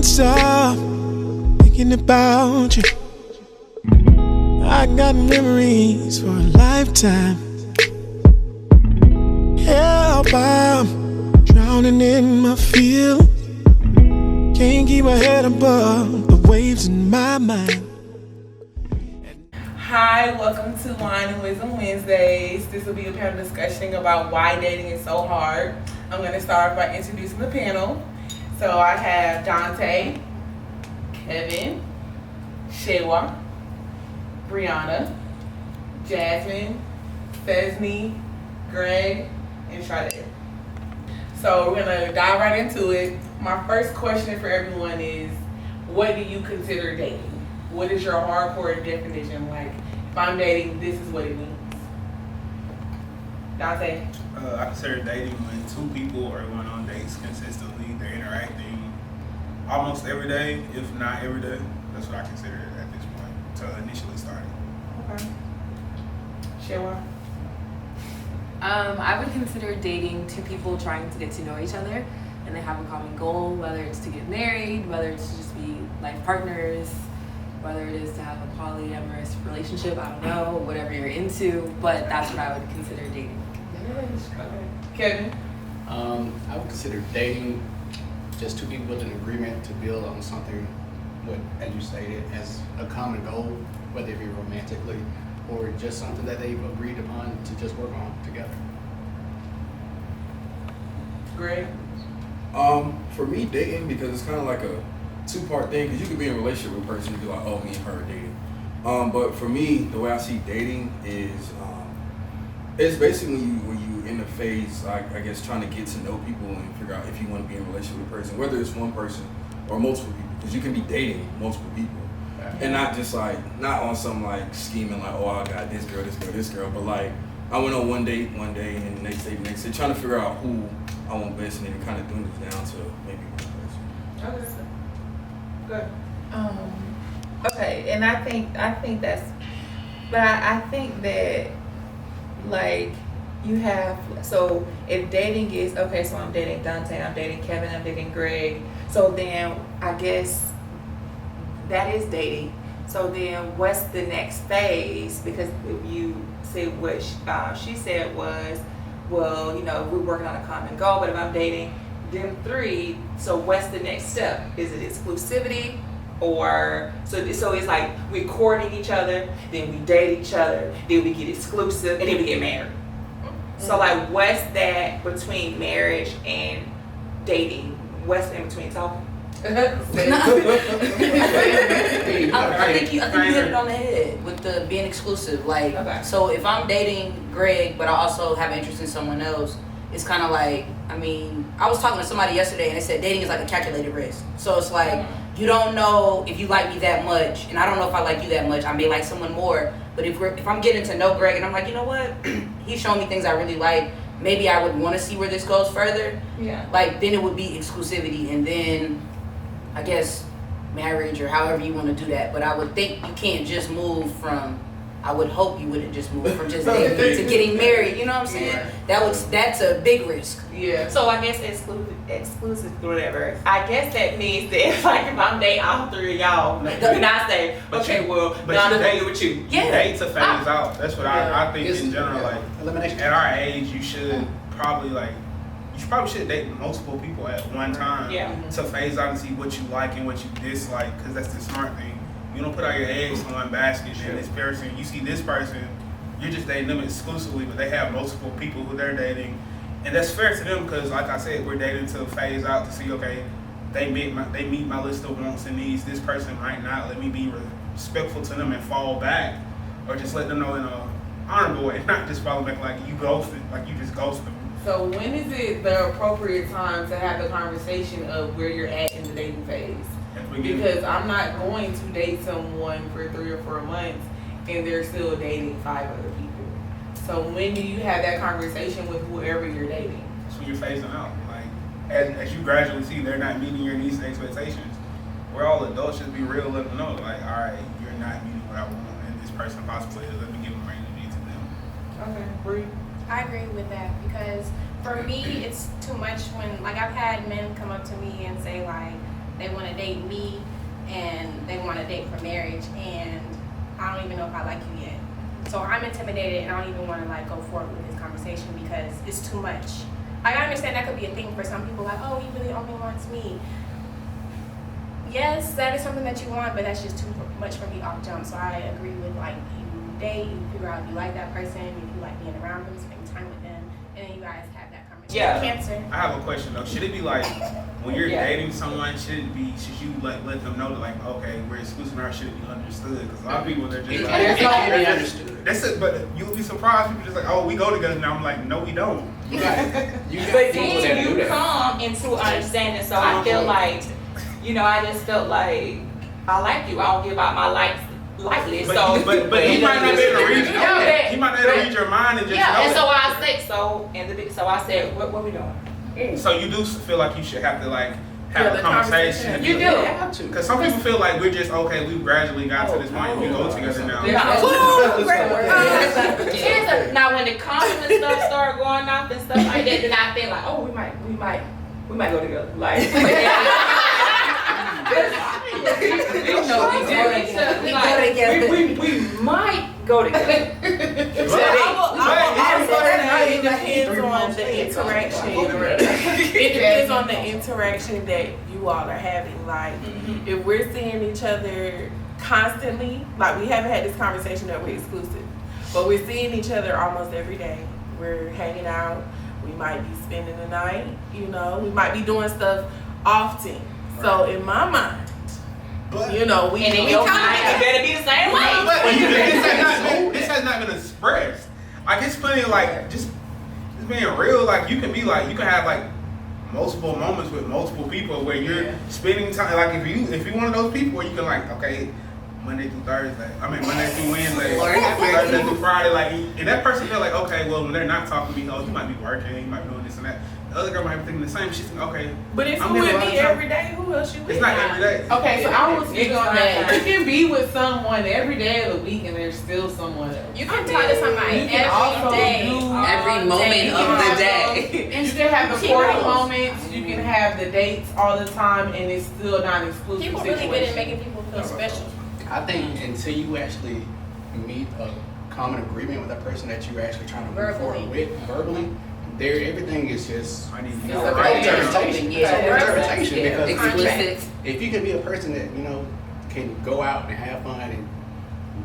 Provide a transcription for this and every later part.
can't stop thinking about you. I got memories for a lifetime. Help, I'm drowning in my feelings. Can't keep my head above the waves in my mind. Hi, welcome to Wine and Wisdom Wednesdays. This will be a panel discussion about why dating is so hard. I'm going to start by introducing the panel. So I have Dante, Kevin, Shewa, Brianna, Jasmine, Fesney, Greg, and Sade. So we're going to dive right into it. My first question for everyone is, what do you consider dating? What is your hardcore definition? Like, if I'm dating, this is what it means. Dante? I consider dating when two people are going on dates consistently. They're interacting almost every day, if not every day. That's what I consider it at this point, to initially start. Okay. Shewa? I would consider dating two people trying to get to know each other, and they have a common goal, whether it's to get married, whether it's to just be life partners, whether it is to have a polyamorous relationship, I don't know, whatever you're into, but that's what I would consider dating. Okay. Kevin? I would consider dating just two people with an agreement to build on something, as you stated, as a common goal, whether it be romantically or just something that they've agreed upon to just work on together. Greg? For me, dating, because it's kind of like a two-part thing, because you could be in a relationship with a person and be like, oh, me and her are dating. But for me, the way I see dating is, it's basically when you in the phase, I guess, trying to get to know people and figure out if you want to be in a relationship with a person, whether it's one person or multiple people, because you can be dating multiple people. And not just not on some scheming oh, I got this girl, but I went on one date, and the next day, trying to figure out who I want best, and then kind of doing this down to maybe one person. Okay. Good. Okay, and I think that's, but I think that you have, so if dating is, okay, so I'm dating Dante, I'm dating Kevin, I'm dating Greg, so then I guess that is dating. So then what's the next phase? Because if you say what she said was, well, we're working on a common goal, but if I'm dating them three, so what's the next step? Is it exclusivity? Or so it's like we're courting each other, then we date each other, then we get exclusive, and then we get married. Mm-hmm. So what's that between marriage and dating? What's in between talking? I think you hit it on the head with the being exclusive. Okay. So if I'm dating Greg, but I also have interest in someone else, it's kind of I was talking to somebody yesterday and they said dating is like a calculated risk. So it's you don't know if you like me that much, and I don't know if I like you that much. I may like someone more, but if I'm getting to know Greg and I'm like, you know what, he's showing me things I really like, maybe I would want to see where this goes further. Yeah. Then it would be exclusivity, and then I guess marriage or however you want to do that. But I would think you can't just move from, I would hope you wouldn't just move from just dating to getting married, you know what I'm saying? Yeah. That's a big risk. Yeah. So I guess exclusive, whatever. I guess that means that if I'm dating all three of y'all, then I say, okay, well, But now I'm you gonna date do with you. You date to phase out. That's what I think in general. Elimination. At our age, you should probably should date multiple people at one time to phase out and see what you like and what you dislike, because that's the smart thing. You don't put all your eggs in one basket. And this person, you see this person, you're just dating them exclusively, but they have multiple people who they're dating, and that's fair to them because, like I said, we're dating to phase out to see, okay, they meet my list of wants and needs. This person might not. Let me be respectful to them and fall back, or just let them know in a honorable way, not just fall back like you just ghost them. So when is it the appropriate time to have the conversation of where you're at in the dating phase? Because I'm not going to date someone for 3 or 4 months and they're still dating 5 other people. So when do you have that conversation with whoever you're dating? That's when you're phasing out. As you gradually see they're not meeting your needs and expectations, we're all adults, just be real, let them know, all right, you're not meeting what I want, and this person possibly is, let me give them range of needs to them. Okay, Bree. I agree with that because for me it's too much when I've had men come up to me and say they want to date me and they want to date for marriage, and I don't even know if I like you yet. So I'm intimidated, and I don't even want to like go forward with this conversation because it's too much. I understand that could be a thing for some people, like, oh, he really only wants me. Yes, that is something that you want, but that's just too much for me off jump. So I agree with like you date, you figure out if you like that person, if you like being around them, spending time with them, and then you guys have that conversation. Yeah. Cancer. I have a question though. Should it be like when you're dating someone? Should you like let them know that like okay we're exclusive or should it be understood? Because a lot of people they're just like It can be understood. That's it. But you'll be surprised. People just like oh we go together now. I'm like no we don't. You got But people that then do you that. come into understanding. So I feel like, I just felt like I like you. I don't give out my likes lightly. But, So, but he might not be able to read. Yeah, He might not be able to read your mind and just know. and it. so I said so I said, what we doing? So you do feel like you should have to like have Yeah, a the conversation. conversation. You do. have to. Because some people feel like we're just okay. We gradually got to this point. We go together now. Now when the compliments stuff start going off and stuff like that, then I feel like, oh, we might go together. Like, we might go together. It depends on the interaction. It depends on the interaction that you all are having. Like, if we're seeing each other constantly, like we haven't had this conversation that we're exclusive, but we're seeing each other almost every day. We're hanging out. We might be spending the night. We might be doing stuff often. So in my mind, we And in your mind, it better be the same way. But this has not been expressed. Like it's plenty like just being real. Like you can have like multiple moments with multiple people where you're spending time. Like if you're one of those people where you can like okay. Monday through Monday through Wednesday, Thursday through Friday, like, and that person feel like, okay, well, when they're not talking to me, you might be working, you might be doing this and that. The other girl might be thinking the same. She's thinking, okay. But if I'm you giving with a lot me of time. every day, who else you with? It's not every day. Okay, so I will speak on that. You can be with someone every day of the week and there's still someone else. You can talk to somebody You can also every day. do Every moment of the day. And still have the courting moments. You can have the dates all the time, and it's still not an exclusive People situation. really good at making people feel special. I think until you actually meet a common agreement with that person that you're actually trying to move forward with verbally, everything is just I need to it's get a the right right term. interpretation. Yeah. Interpretation because Explicit. if you can be a person that can go out and have fun and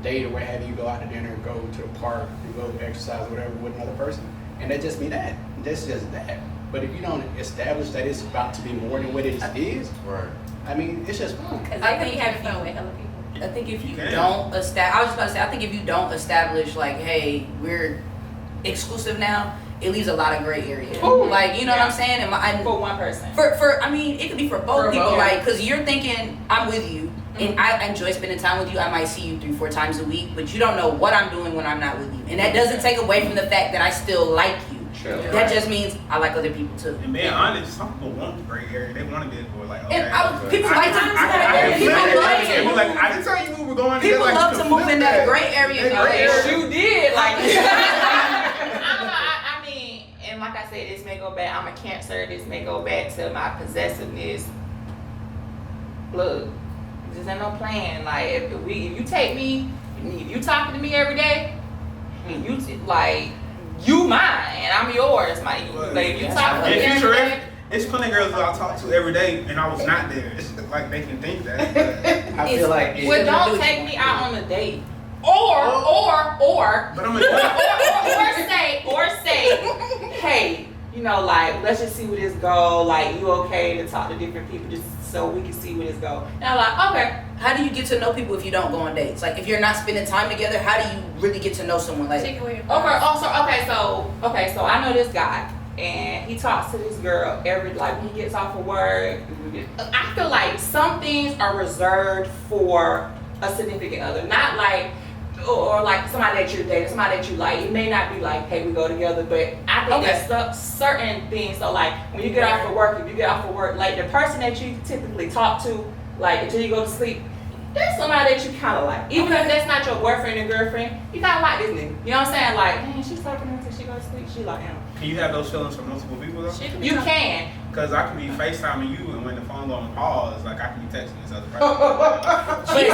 date or what have you, go out to dinner, go to the park, and go exercise or whatever with another person, and that just be that. That's just that. But if you don't establish that it's about to be more than what it is, Right. I mean, it's just fun. Because I think having fun with hella people. I think if you can. don't establish, I think if you don't establish like, hey, we're exclusive now, it leaves a lot of gray area. Like, you know what I'm saying? For one person. I mean, it could be for both For people. both. Like, cause you're thinking I'm with you, and I enjoy spending time with you. I might see you 3-4 times a week, but you don't know what I'm doing when I'm not with you, and that doesn't take away from the fact that I still like you. Sure. That just means I like other people too. And being honest, some people want the gray area. They want to get for like, okay. And people like to People like, I didn't tell you we were going People together. love to move in that gray area. You did. Like, I mean, and like I said, this may go back. I'm a Cancer. This may go back to my possessiveness. Look, this ain't no plan. Like, if you take me, if you talking to me every day, and you mine and I'm yours, like if you talk to me every day. It's plenty of girls that I talk to every day, and I was not there. It's like they can think that. But I feel like Well, don't take me out on a date. Or But I'm say, hey, like, let's just see where this go. Like, you okay to talk to different people just so we can see where this go. And I'm like, okay. How do you get to know people if you don't go on dates? Like, if you're not spending time together, how do you really get to know someone? Like, Okay, so I know this guy, and he talks to this girl when he gets off of work. I feel like some things are reserved for a significant other, not like, or like somebody that you're dating, somebody that you like. It may not be like, hey, we go together, but I think there's certain things. So like when you get off of work, like the person that you typically talk to, like until you go to sleep, that's somebody that you kind of like. Even if that's not your boyfriend or girlfriend, you kind of like this nigga. You know what I'm saying? Like, man, she's talking to him until she goes to sleep. She like him. Can you have those feelings for multiple people though? You can, Because I can be FaceTiming you, and when the phone go on pause, like I can be texting this other person. It's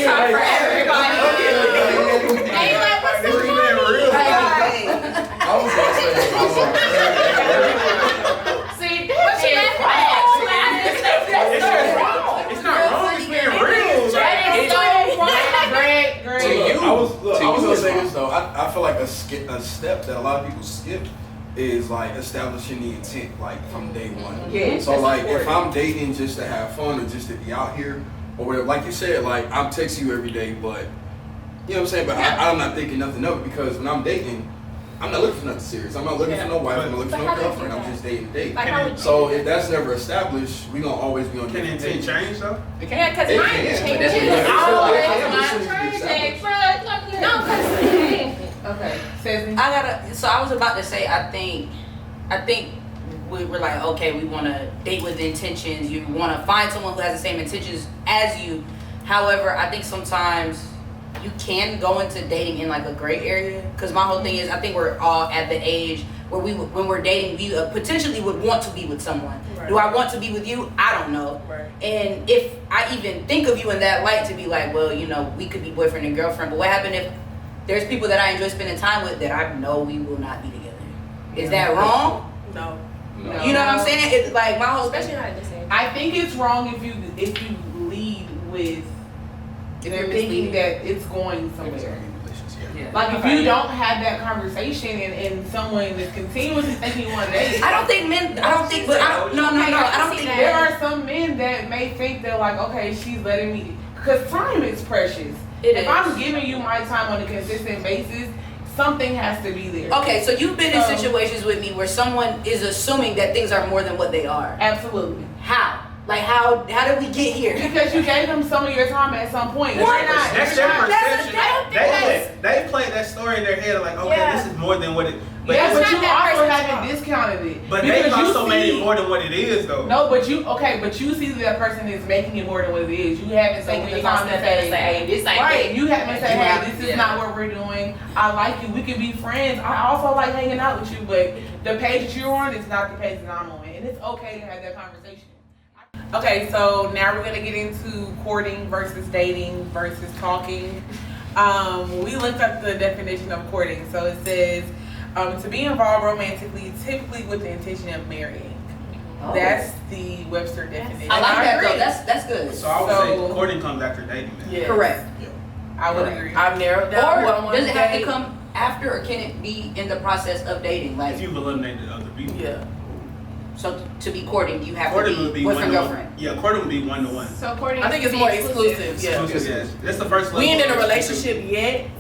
not wrong. It's being real. I was gonna say this though. I feel like a step that a lot of people skip is like establishing the intent like from day one. Yeah, so like if I'm dating just to have fun or just to be out here or whatever, like you said, like I'm texting you every day, but you know what I'm saying? But I'm not thinking nothing of it because when I'm dating, I'm not looking for nothing serious. I'm not looking for no wife. I'm not looking for no girlfriend. I'm just dating. So if that's never established, we gonna always be on. Can intent change though? Yeah, because mine changes. Okay. So I was about to say, I think we're like, okay, we want to date with intentions. You want to find someone who has the same intentions as you. However, I think sometimes you can go into dating in like a gray area. Because my whole thing is, I think we're all at the age where when we're dating, we potentially would want to be with someone. Right. Do I want to be with you? I don't know. Right. And if I even think of you in that light to be like, well, you know, we could be boyfriend and girlfriend. But what happened if there's people that I enjoy spending time with that I know we will not be together? Is that wrong? No. You know what I'm saying? It's like my whole, especially not at this age. I think it's wrong if you lead with they're thinking that it's going somewhere. Yeah. Like if you don't have that conversation and someone is continuously thinking you want to date. I don't think There are some men that may think they're like, okay, she's letting me, because time is precious. If I'm giving you my time on a consistent basis, something has to be there. Okay, so you've been in situations with me where someone is assuming that things are more than what they are. Absolutely. How? Like how did we get here? Because you gave them some of your time at some point. That's their perception. They played that story in their head like, okay, this is more than what it. But yeah, but you also haven't discounted it. But they also made it more than what it is, though. No, but you see that person is making it more than what it is. You haven't taken the time to say, hey, this ain't right. You haven't said, hey, this is not what we're doing. I like you. We can be friends. I also like hanging out with you, but the page that you're on is not the page that I'm on, and it's okay to have that conversation. Okay, so now we're gonna get into courting versus dating versus talking. We looked up the definition of courting. So it says to be involved romantically, typically with the intention of marrying. Oh. That's the Webster definition. I like that though. That's good. So I would say courting comes after dating. Yes. Correct. Yeah. I would agree. I've narrowed down. Or does it have to come after, or can it be in the process of dating? Like if you've eliminated other people. Yeah. So to be courting, you have to be boyfriend girlfriend. Yeah, courting would be 1-to-1. So courting, I think it's more exclusive. Yeah. That's the first level. We ain't in a relationship yet,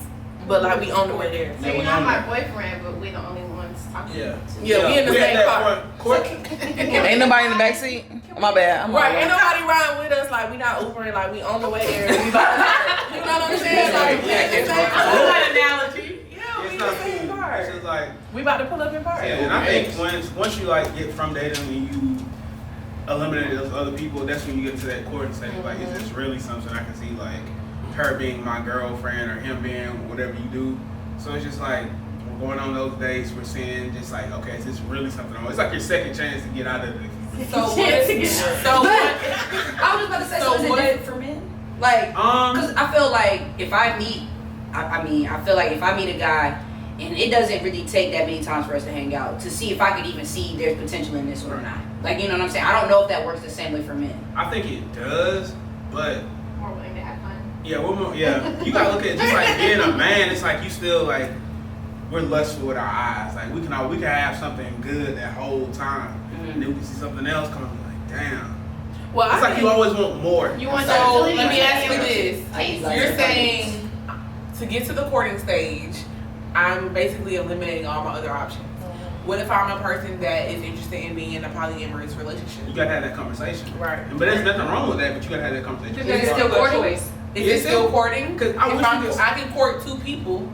but like we on the way there. So you're not my boyfriend, but we the only ones talking. Yeah, we in the same car. Ain't nobody in the back seat. My bad. Right, ain't nobody riding with us. Like we not Ubering. Like we on the way there. We about to, you know what I'm saying? Like we in the same car. I love that analogy. Yeah, we in the same car. It's just like we about to pull up in park. Yeah, and I think once you like get from dating and you eliminate those other people, that's when you get to that courting stage. Like, is this really something I can see like her being my girlfriend or him being whatever you do? So it's just like we're going on those dates. We're seeing just like, okay, is this really something? It's like your second chance to get out of it. I was just about to say, so is it different for men? Like, because I feel like if I meet, I feel like if I meet a guy and it doesn't really take that many times for us to hang out to see if I could even see there's potential in this or not. Like, you know what I'm saying? I don't know if that works the same way for men. I think it does, but more willing to have fun. Yeah, we're more. Yeah, you gotta look at it just like being a man. It's like you still like we're lustful with our eyes. Like we can have something good that whole time, and then we can see something else coming. Like damn. Well, it's like you always want more. You want so let me ask you this: you're saying to get to the courting stage, I'm basically eliminating all my other options. What if I'm a person that is interested in being in a polyamorous relationship? You gotta have that conversation, right? But there's nothing wrong with that. But you gotta have that conversation. Is it still courting? Is it still courting? Because I can court two people.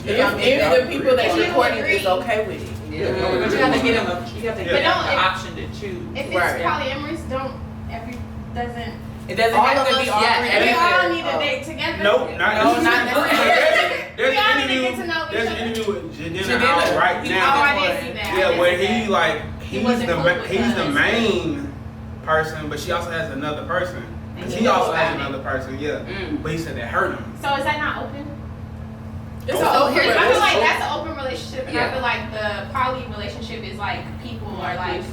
If the people that you're courting is okay with it. Yeah. But you have to get them. You have to get them the option to choose. If it's polyamorous, doesn't. It doesn't have to be all three. We all need a date together. Nope, not necessarily. There's an interview with Janina right now. Oh, I didn't see that. Yeah, where he's wasn't the cool with he's us. the main person, but she also has another person. And Cause he he knows also about has it. another person, yeah. But he said that hurt him. So is that not open? It's So all Here's, I feel like open. that's an open relationship, and I feel like the poly relationship is like people are like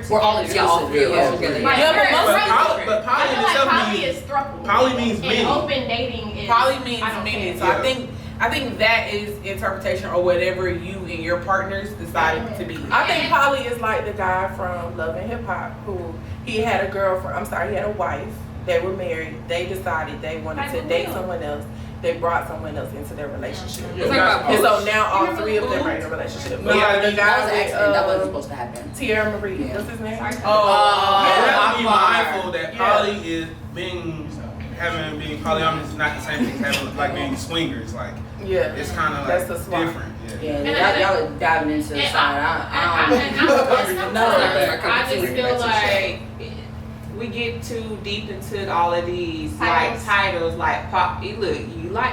we're all together. Yeah, all three of us together. Like, Yeah, but we're- most we're people- different. but poly I feel in like itself poly means- is throuple. poly means and many. open dating is Poly means I don't many. think- So I think that is interpretation or whatever you and your partners decided to be. I think Polly is like the guy from Love and Hip Hop who he had a girlfriend. I'm sorry, he had a wife. They were married. They decided they wanted to date someone else. They brought someone else into their relationship. Yeah. And so now all three of them are in a relationship. No, Yeah, the That guy was an with accident. That wasn't supposed to happen. Tierra Marie. Yeah. What's his name? Sorry. You have to be my mindful that Yeah. poly is being polyamorous is not the same thing as having like being swingers. Like Yeah. it's kind of That's like the swap. different. Yeah. Yeah, y'all are diving into the side. I I just feel like we get too deep into all of these titles like pop. Look,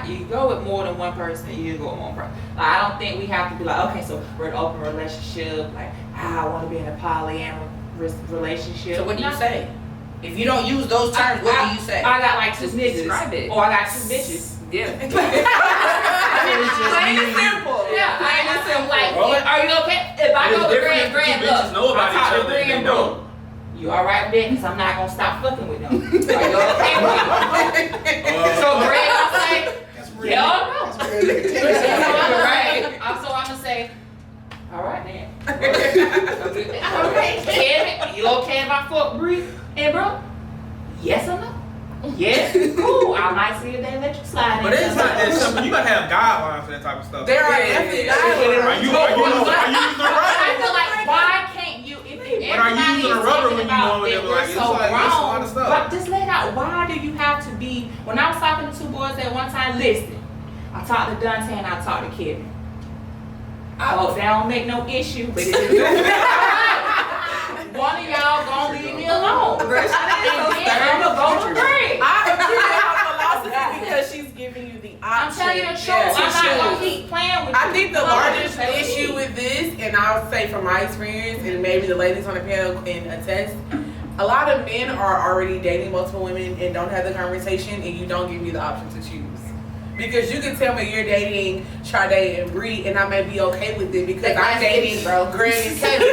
you go with more than one person, you go with one person. Like, I don't think we have to be like, okay, so we're in an open relationship. Like, I want to be in a polyamorous relationship. So what do you say? If you don't use those terms, what do you say? I got like two niggas, describe it. or I got two bitches. Yeah. Plain and simple. Yeah, plain and simple. Like, Well, are you okay? If I it's go with different if Greg, the two bitches know about I talk each to other Greg and they and don't. Boo. You alright with that? Because I'm not going to stop fucking with them. Are you okay with it? So Greg, I'll say, yeah or no? So I'm going to say, alright then. Kevin, you okay if I fuck Bree and bro? Yes or no? Yes. Cool. I might see if they let you slide. But it's not that simple. You gotta have guidelines for that type of stuff. There are definitely Are guidelines. you using the I feel rubber? like, why can't you, if But are you using a rubber when you going with them? Like, it's so like, it's a lot wrong, of stuff. but just lay it out. Why do you have to be, when I was talking to two boys at one time, listen, I talked to Dante and I talked to Kevin. I hope that don't make no issue, but it is. One of y'all gonna leave me alone. And then I'm gonna go to Greg. I agree with her philosophy because she's giving you the I'm option. telling you the truth. to I'm not gonna choose. keep playing with you. I think the I'm largest gonna tell issue you. with this, and I'll say from my experience, and maybe the ladies on the panel can attest, a lot of men are already dating multiple women and don't have the conversation, and you don't give me the option to choose. Because you can tell me you're dating Sade and Bree, and I may be okay with it because I'm dating Greg and Kevin.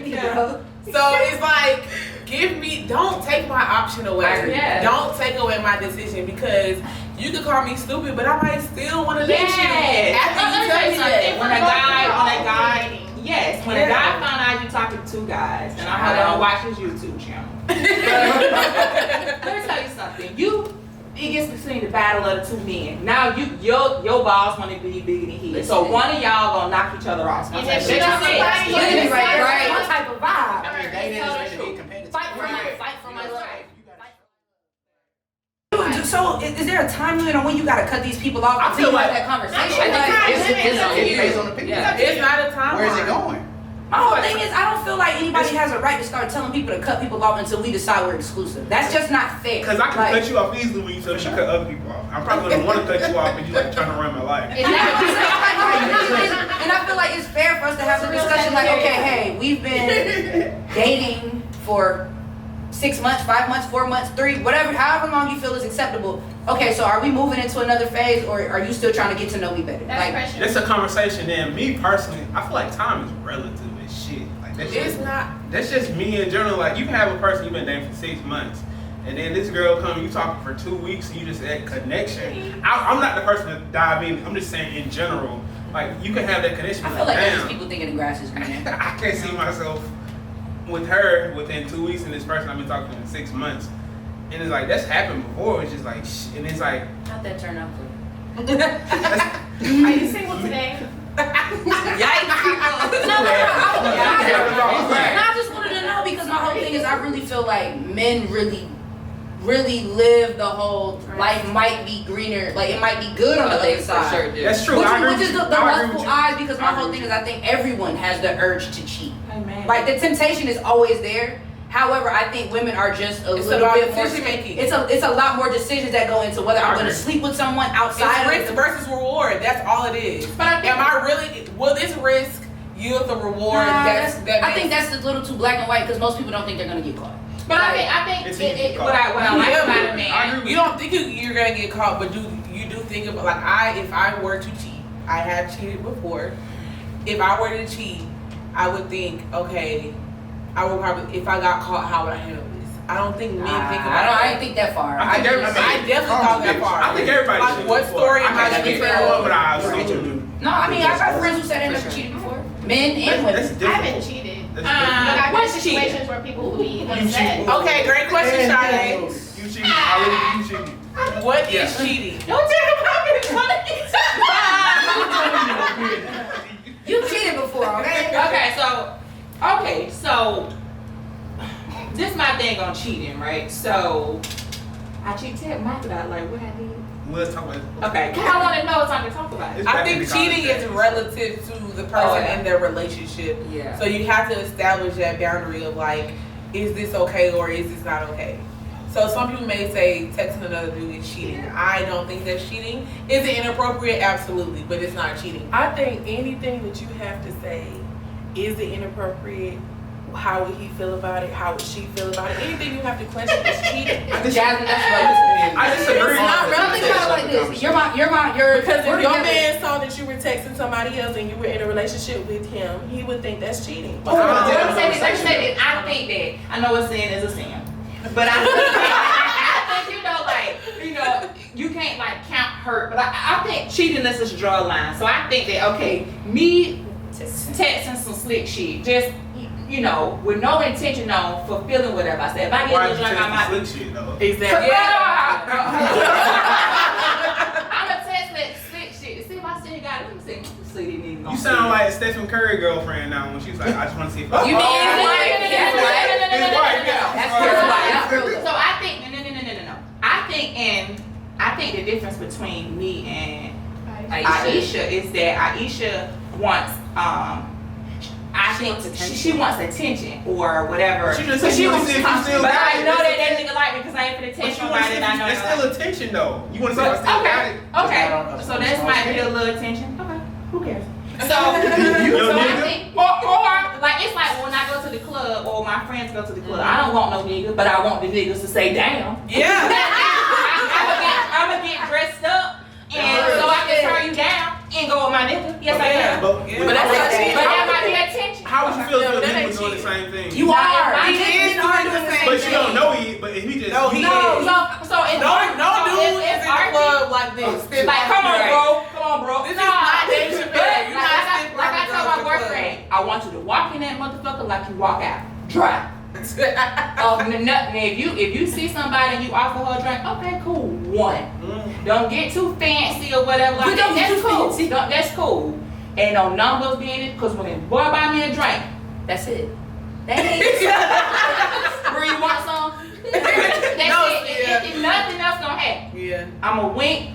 You know what I'm saying? So it's like, don't take my option away. Yeah. Don't take away my decision because you could call me stupid, but I might still want to date you. After you tell me that. When a guy, yes, when a guy found out you talking to two guys, and I don't watch his YouTube channel. Let me tell you something. It gets between the battle of the two men. Now your balls want to be bigger than his. So one of y'all gonna knock each other off. And if she doesn't like you, Literally, right. One type of vibe. I mean, dating is ready to be competitive. Fight for my life. So is there a time limit on when you gotta cut these people off? I feel like that conversation. It depends on the people. It's not a time. Where is it going? My whole thing is, I don't feel like anybody has a right to start telling people to cut people off until we decide we're exclusive. That's just not fair. Because I can cut you off easily when you tell me to cut other people off. I'm probably gonna want to cut you off when you like trying to run my life. And I feel like it's fair for us to have the discussion like, okay, hey, we've been dating for 6 months, 5 months, 4 months, 3, whatever, however long you feel is acceptable. Okay, so are we moving into another phase or are you still trying to get to know me better? That's pressure. It's a conversation. Then me personally, I feel like time is relative as shit. Like that's It's just, not. that's just me in general. Like you can have a person you've been dating for 6 months, and then this girl come, you talking for 2 weeks, and you just that connection. I'm not the person to dive in. I'm just saying in general. Like you can have that connection. I feel like that's damn, just people thinking the grass is greener. I can't see myself with her within 2 weeks, and this person I've been talking to in 6 months. And it's like that's happened before. It's just like, and it's like, How'd that turn out for you? Are you single today? I just wanted to know because my whole thing is I really feel like men really live the whole life might be greener, like it might be good on the other side. Sure do. that's true. Which is the I agree lustful with you. eyes because my I agree whole with thing you. is I think everyone has the urge to cheat. Amen. Like the temptation is always there. However, I think women are just a It's little about bit more. decision making. It's a lot more decisions that go into whether I'm going to agree. sleep with someone outside It's risk of versus reward. That's all it is. But I think- Am I really? Will this risk yield the reward. I think that's a little too black and white because most people don't think they're gonna get caught. But I think what I like about a man. You don't think you're gonna get caught, but you do think about like if I were to cheat, I have cheated before. If I were to cheat, I would think, okay, I would probably, if I got caught, how would I handle this? I don't think men think about it. I didn't think that far. I definitely thought that far. I think everybody like, what story am I going to tell? No, I mean, I got friends who said they never cheated before. Men and women. I haven't cheated. But I've been in situations where people would be upset. Okay, great question, Sade. You cheated. You cheated. What is cheating? Don't tell me I've been trying to You cheated before, okay? Okay, so this is my thing on cheating, right? So I cheated. Mike about like what I did. Let's talk about it. Okay, because I want to know so I can talk about it. I think cheating is relative to the person and their relationship. Yeah. So you have to establish that boundary of like, is this okay or is this not okay? So some people may say texting another dude is cheating. I don't think that's cheating. Is it inappropriate? Absolutely, but it's not cheating. I think anything that you have to say, is it inappropriate? How would he feel about it? How would she feel about it? Anything you have to question is cheating. Jasmine, that's what I disagree. It's not really kind of like this. You're because if your man saw that you were texting somebody else and you were in a relationship with him, he would think that's cheating. I think that I know a sin is a sin, but I think you can't like count hurt. But I think cheating is just draw a line. So I think that me texting some slick shit, just with no intention on fulfilling whatever I said. If I get a little drunk, I might. Slick shit though. Exactly. I'm gonna text that slick shit to see if I still got it. Let me see. You sound like Stephen Curry girlfriend now when she's like, I just want to see if You mean his wife? That's his wife. So I think no. I think the difference between me and Aisha is that Aisha wants I think she wants attention or whatever. She wants to but I know that nigga like me because I ain't finna attention about it. I know that's still attention though. You want to see if I still got it? Okay. So that might be a little attention. Okay. Who cares? So I think, or like it's like when I go to the club or my friends go to the club, I don't want no nigga, but I want the niggas to say damn. Yeah. I'm gonna get dressed up and so I can turn you down and go with my nigga. Yes, I can. But that might be attention. How would you feel if your nigga was doing the same thing? You are. He is doing the same But thing. you don't know he. But if he just No, he is. So it's No dude is in the club like this. Like, come on, bro. This is not Dave Chappelle. You're not sitting like I told my boyfriend, I want you to walk in that motherfucker like you walk out. Dry. If you see somebody and you offer her a drink, okay, cool. One. Don't get too fancy or whatever. Like that. That's cool. That's cool. Ain't no numbers being it, because when a boy buy me a drink, that's it. That ain't Bro, you want some? That's it. If nothing else gonna happen. Yeah. I'm a wink.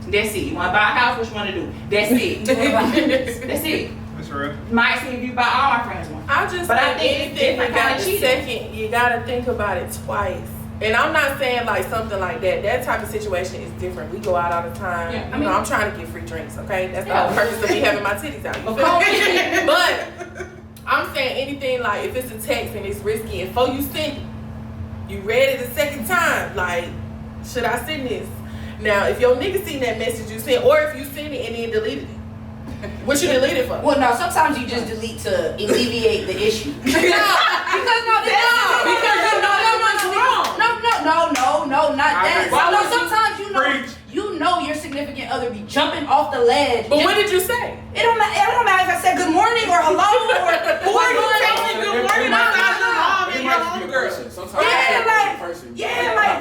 That's it. You wanna buy a house? Which one to do? That's it. That's it. That's real. Might see if you buy all my friends one. I just But I think think anything different you got kind of the cheating. second, you gotta think about it twice. And I'm not saying like something like that. That type of situation is different. We go out all the time. Yeah, You know, I'm trying to get free drinks, okay? That's the whole purpose of me having my titties out. You feel me? But I'm saying anything like if it's a text and it's risky and before you send it, you read it a second time, like, should I send this? Now, if your nigga seen that message you sent, or if you send it and then deleted it, what you deleted for? Well, no, sometimes you just delete to alleviate the issue. Because you know someone's wrong. No, not that. No, sometimes you know your significant other be jumping off the ledge. But what did you say? It don't matter if I said good morning or hello or Who are you telling good morning outside your mom and your homegirl? I'm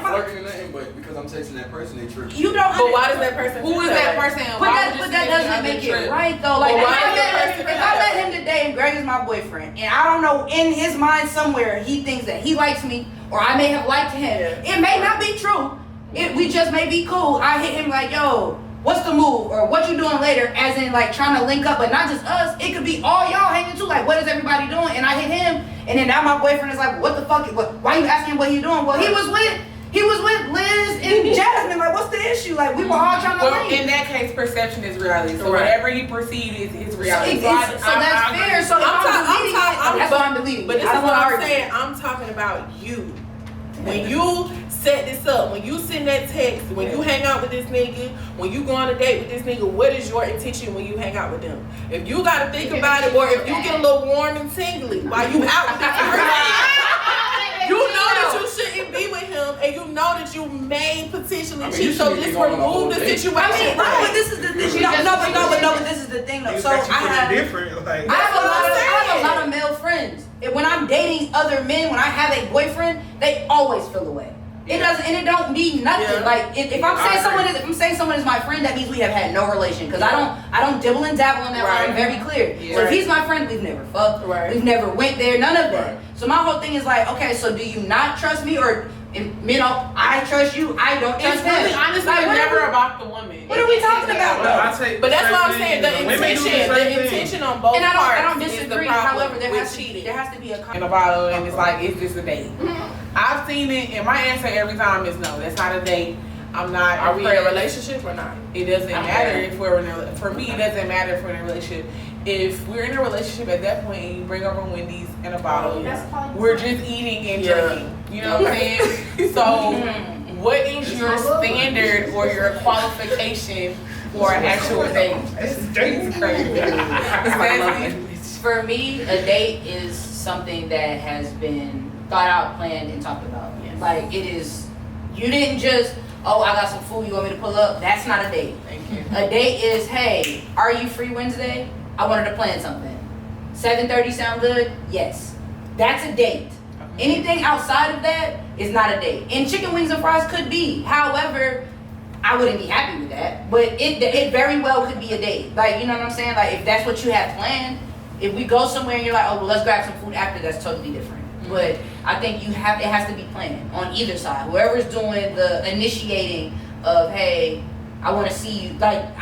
flirting or nothing, but because I'm texting that person, they trip. You don't. But why does that person? Who is that person? But that doesn't make it right though. Like if I met him today and Greg is my boyfriend, and I don't know, in his mind somewhere he thinks that he likes me, or I may have liked him. It may not be true. We just may be cool. I hit him like, yo, what's the move? Or what you doing later? As in like trying to link up, but not just us. It could be all y'all hanging too. Like, what is everybody doing? And I hit him, and then now my boyfriend is like, what the fuck? Why you asking what he doing? Well, he was with He was with Liz and Jasmine. Like, what's the issue? Like, we were all trying to Well, in that case, perception is reality. So whatever he perceived is reality. So that's fair. So I'm deleting. But this is what I'm saying. I'm talking about you. When you set this up, when you send that text, when you hang out with this nigga, when you go on a date with this nigga, what is your intention when you hang out with them? If you gotta think about it, or if you get a little warm and tingly while you out with this person, you know that you shouldn't be with him, and you know that you may potentially cheat. So just remove the situation. But this is the thing. But this is the thing though. So I have a lot of male friends. When I'm dating other men, when I have a boyfriend, they always feel away. It doesn't, and it don't mean nothing. Yeah. Like if I'm saying someone is my friend, that means we have had no relation. Because I don't dibble and dabble in that. Right. I'm very clear. Yeah. So if he's my friend, we've never fucked. Right. We've never went there. None of that. Right. So my whole thing is like, okay, so do you not trust me, or you know, I trust you, I don't trust him? It's really honestly never about the woman. What are we talking about though? But that's what I'm saying. The intention on both parts. I don't disagree. However, there has to be a in a bottle, and it's like, is this a date? I've seen it, and my answer every time is no. That's not a date. I'm not. Are we in a relationship or not? It doesn't matter if we're in a. For me, it doesn't matter if we're in a relationship. If we're in a relationship at that point, and you bring over Wendy's and a bottle, we're just eating and drinking. You know what I'm saying? So, what is your standard or your qualification for an actual date? This is crazy. For me, a date is something that has been thought out, planned, and talked about. Yes. Like, it is, you didn't just, oh, I got some food, you want me to pull up? That's not a date. Thank you. A date is, hey, are you free Wednesday? I wanted to plan something. 7:30 sound good? Yes. That's a date. Anything outside of that is not a date. And chicken wings and fries could be. However, I wouldn't be happy with that. But it very well could be a date. Like, you know what I'm saying? Like, if that's what you have planned, if we go somewhere and you're like, oh, well, let's grab some food after, that's totally different. Mm-hmm. But I think it has to be planned on either side. Whoever's doing the initiating of, hey, I want to see you. Like,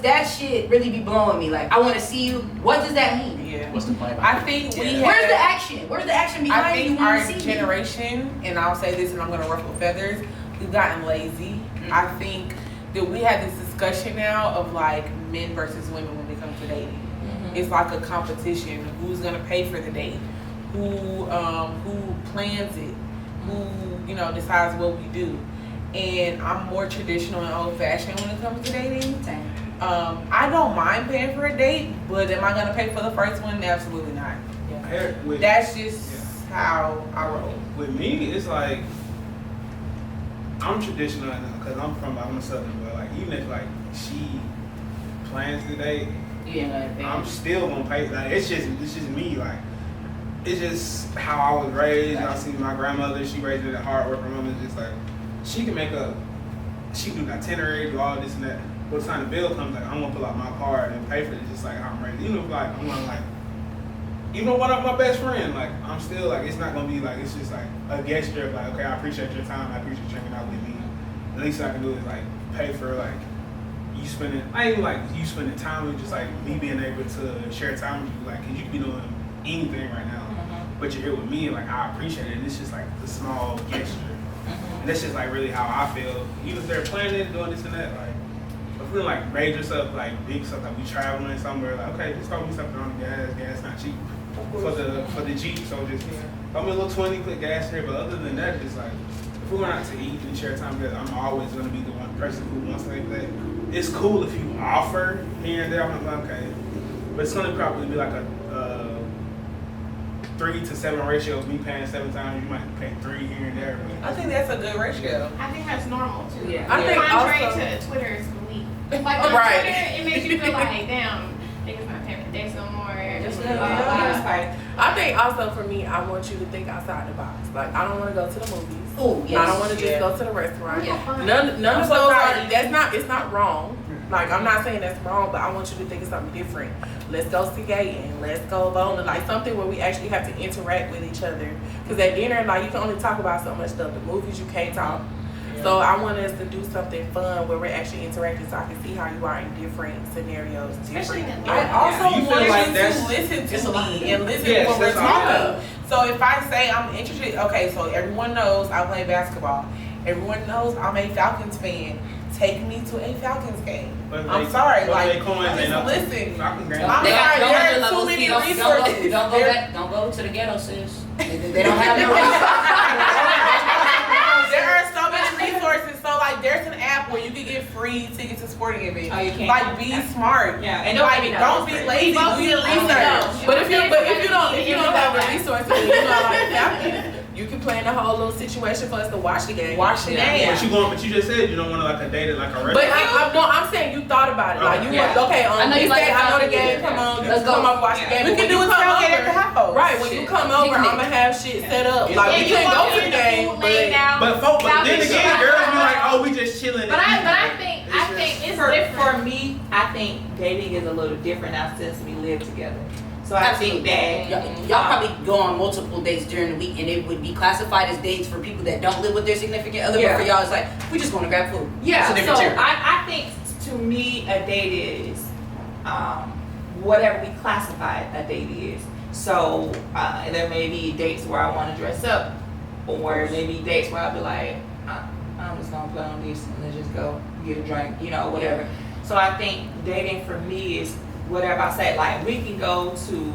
that shit really be blowing me. Like, I want to see you. What does that mean? Yeah. What's the plan? I think Where's the action? Where's the action behind I think you our generation, and I'll say this and I'm going to ruffle feathers, we've gotten lazy. Mm-hmm. I think that we have this discussion now of like men versus women when it comes to dating. Mm-hmm. It's like a competition. Who's going to pay for the date? Who plans it? Who, you know, decides what we do? And I'm more traditional and old-fashioned when it comes to dating. Same. I don't mind paying for a date, but am I gonna pay for the first one? Absolutely not. Yeah. That's just how I roll. With me, it's like I'm traditional because I'm a Southern boy. Like, even if like she plans the date, I'm still gonna pay. Like, it's just me. Like, it's just how I was raised. I see my grandmother. She raised me a hard working woman. Just like, she can do an itinerary, do all this and that. By the time the bill comes, like, I'm gonna pull out my card and pay for it, just like I'm ready. Even if like I'm gonna like, even when I'm my best friend, like, I'm still like, it's not gonna be like, it's just like a gesture of like, okay, I appreciate your time, I appreciate you checking out with me. The least I can do is like pay for like you spending, not even like you spending time with, just like me being able to share time with you, like, cause you could be doing anything right now, but you're here with me, and like, I appreciate it. And it's just like the small gesture. And that's just like really how I feel. Even if they're planning it, doing this and that, like, if we're like major stuff, like big stuff, like we traveling somewhere, like, okay, just throw me something on the gas not cheap for the Jeep, so just throw me a little 20, put gas here. But other than that, just like, if we went out to eat and share time together, I'm always gonna be the one person who wants to make that. It's cool if you offer here and there, I'm like, okay, but it's gonna probably be like a 3 to 7 ratio of me paying 7 times. You might pay 3 here and there. I think that's a good ratio. I think that's normal too. Yeah. I think contrary to Twitter is belief. Like on Twitter, it makes you feel like, damn, niggas not paying for dates no more. I think also for me, I want you to think outside the box. Like, I don't want to go to the movies. Oh, yes. I don't want to just go to the restaurant. Yeah, none of those are. It's not wrong. Like, I'm not saying that's wrong, but I want you to think of something different. Let's go skating. Let's go bowling. Like, something where we actually have to interact with each other. Because at dinner, like, you can only talk about so much stuff. The movies, you can't talk. Yeah. So I want us to do something fun where we're actually interacting, so I can see how you are in different scenarios. Especially in the I also want you to listen to me and listen to what we're talking. So if I say I'm interested, okay, so everyone knows I play basketball. Everyone knows I'm a Falcons fan. Take me to a Falcons game. I'm They, sorry, but like, they coins ain't up. listen. I'm They I'm got sorry, there are levels. too many Don't resources. Don't go to the ghetto, sis. They don't have no resources. There are so many resources. So like, there's an app where you can get free tickets to sporting events. Oh, you can. Like, be smart. Yeah, and Like, don't don't be lazy. Do your research. But if you don't have the resources, you know, like Falcons, you can plan the whole little situation for us to watch the game. Watch the game. But you just said you don't want to like a date it like a restaurant. But I'm saying you thought about it. Like you want, okay, I know you this like day, I know the Falcons. game. Come on, Let's go. come over watch the game. We But can do when a you come tailgate at the over, house. right? When you come over, I'ma have shit set up. Like we can't go to the game, but then again, girls be like, oh, we just chilling. But I think it's different. For me, I think dating is a little different now since we live together. So I think that y'all probably go on multiple dates during the week, and it would be classified as dates for people that don't live with their significant other. Yeah. But for y'all, it's like we just want to grab food. Yeah, It's a different so tier. I think to me a date is whatever we classify a date is. So there may be dates where I want to dress up, or maybe dates where I'll be like, I'm just gonna put on this and let's just go get a drink, you know, whatever. So I think dating for me is whatever I say. Like we can go to